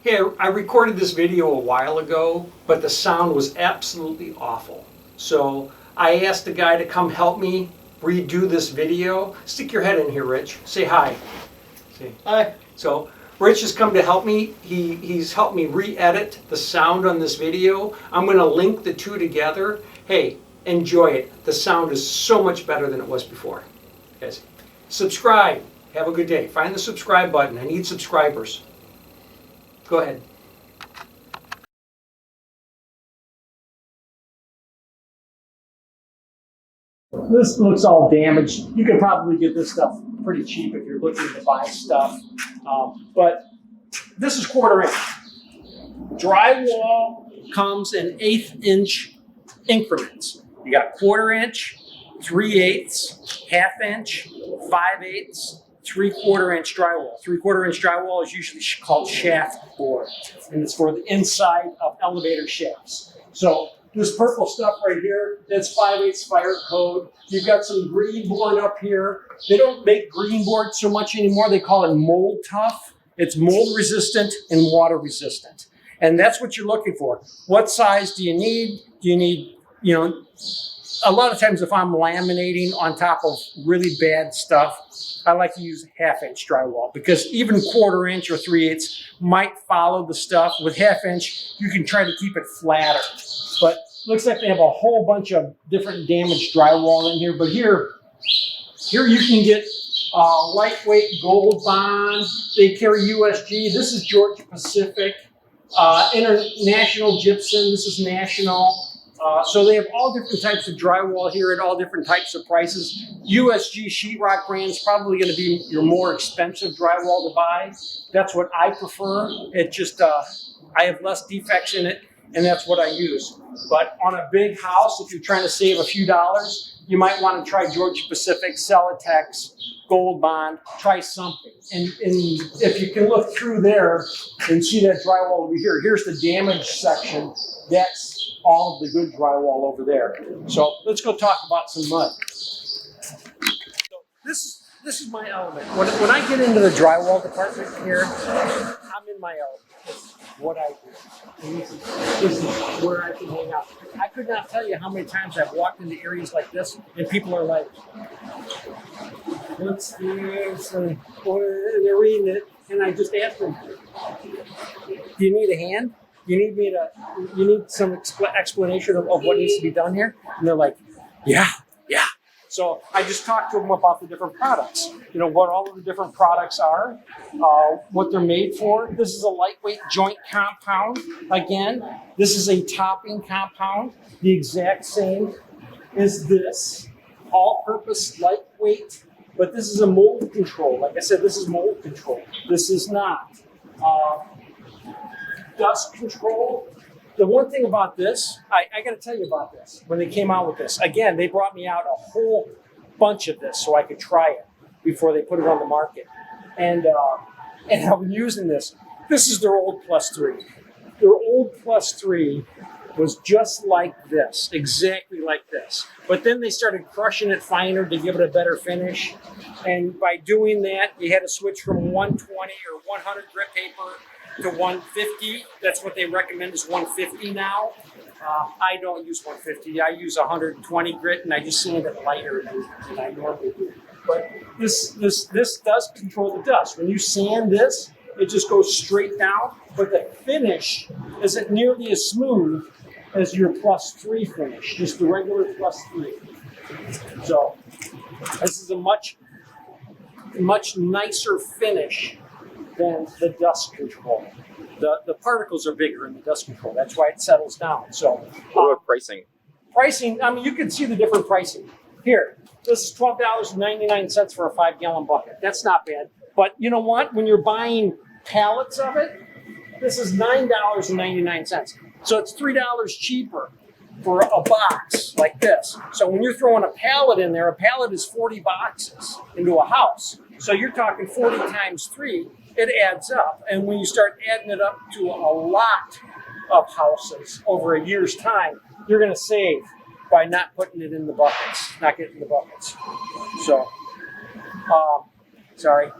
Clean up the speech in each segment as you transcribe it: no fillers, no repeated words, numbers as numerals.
Hey, I recorded this video a while ago, but the sound was absolutely awful. So I asked a guy to come help me redo this video. Stick your head in here, Rich. Say hi. Say hi. So Rich has come to help me. He's helped me re-edit the sound on this video. I'm going to link the two together. Hey, enjoy it. The sound is so much better than it was before. Guys, subscribe. Have a good day. Find the subscribe button. I need subscribers. Go ahead. This looks all damaged. You could probably get this stuff pretty cheap if you're looking to buy stuff. But this is 1/4 inch. Drywall comes in 1/8 inch increments. You got 1/4 inch, 3/8, 1/2 inch, 5/8, 3/4 inch drywall. 3/4 inch drywall is usually called shaft board, and it's for the inside of elevator shafts. So this purple stuff right here, that's 5/8 fire code. You've got some green board up here. They don't make green board so much anymore. They call it mold tough. It's mold resistant and water resistant. And that's what you're looking for. What size do you need? Do you need, a lot of times if I'm laminating on top of really bad stuff, I like to use 1/2 inch drywall because even 1/4 inch or 3/8 might follow the stuff. With 1/2 inch, you can try to keep it flatter. But looks like they have a whole bunch of different damaged drywall in here. But here you can get lightweight gold bond. They carry USG. This is Georgia Pacific. International gypsum. This is national. So they have all different types of drywall here at all different types of prices. USG sheetrock brand is probably going to be your more expensive drywall to buy. That's what I prefer. It just, I have less defects in it, and that's what I use. But on a big house, if you're trying to save a few dollars, you might want to try Georgia Pacific, Celotex, Gold Bond, try something. And if you can look through there and see that drywall over here, here's the damaged section. That's all of the good drywall over there. So let's go talk about some mud. So this is my element. When I get into the drywall department here, I'm in my element. It's what I do. And this is where I can hang out. I could not tell you how many times I've walked into areas like this and people are like, what's this? And they're reading it. And I just ask them, do you need a hand? You need some explanation of what needs to be done here? And they're like, yeah. So I just talked to them about the different products, what all of the different products are, what they're made for. This is a lightweight joint compound. Again, this is a topping compound, the exact same as this, all-purpose lightweight, but this is a mold control. Like I said, this is mold control. This is not. Dust control. The one thing about this, I got to tell you about this. When they came out with this, again, they brought me out a whole bunch of this so I could try it before they put it on the market. And I'm using this. This is their old +3. Their old +3 was just like this, exactly like this. But then they started crushing it finer to give it a better finish. And by doing that, you had to switch from 120 or 100 grit paper to 150. That's what they recommend is 150 now. I don't use 150. I use 120 grit, and I just sand it lighter than I normally do. But this does control the dust. When you sand this, it just goes straight down. But the finish isn't nearly as smooth as your +3 finish, just the regular +3. So this is a much nicer finish than the dust control. The particles are bigger in the dust control. That's why it settles down. So what about pricing? Pricing, you can see the different pricing. Here, this is $12.99 for a 5-gallon bucket. That's not bad. But you know what? When you're buying pallets of it, this is $9.99. So it's $3 cheaper for a box like this. So when you're throwing a pallet in there, a pallet is 40 boxes into a house. So you're talking 40 times 3. It adds up. And when you start adding it up to a lot of houses over a year's time, you're going to save by not putting it in the buckets, not getting the buckets. So, sorry.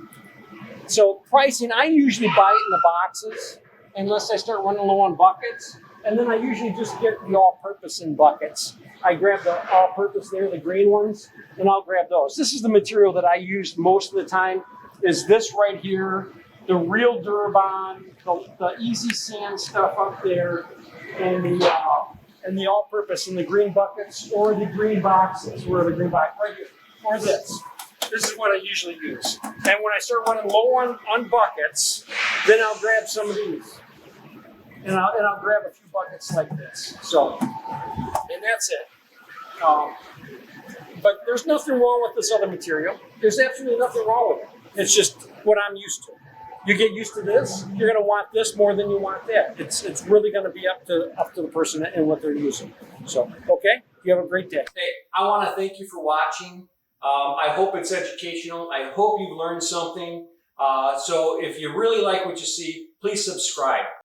So pricing, I usually buy it in the boxes. unless I start running low on buckets. And then I usually just get the all-purpose in buckets. I grab the all-purpose there, the green ones, and I'll grab those. This is the material that I use most of the time, is this right here, the real Durabond, the easy sand stuff up there, and the all-purpose in the green buckets or the green boxes. Where are the green box? Right here. Or this. This is what I usually use. And when I start running low on buckets, then I'll grab some of these. And I'll grab a few buckets like this. So, and that's it. But there's nothing wrong with this other material. There's absolutely nothing wrong with it. It's just what I'm used to. You get used to this, you're going to want this more than you want that. It's really going to be up to the person and what they're using. So, okay, you have a great day. Hey, I want to thank you for watching. I hope it's educational. I hope you've learned something. So if you really like what you see, please subscribe.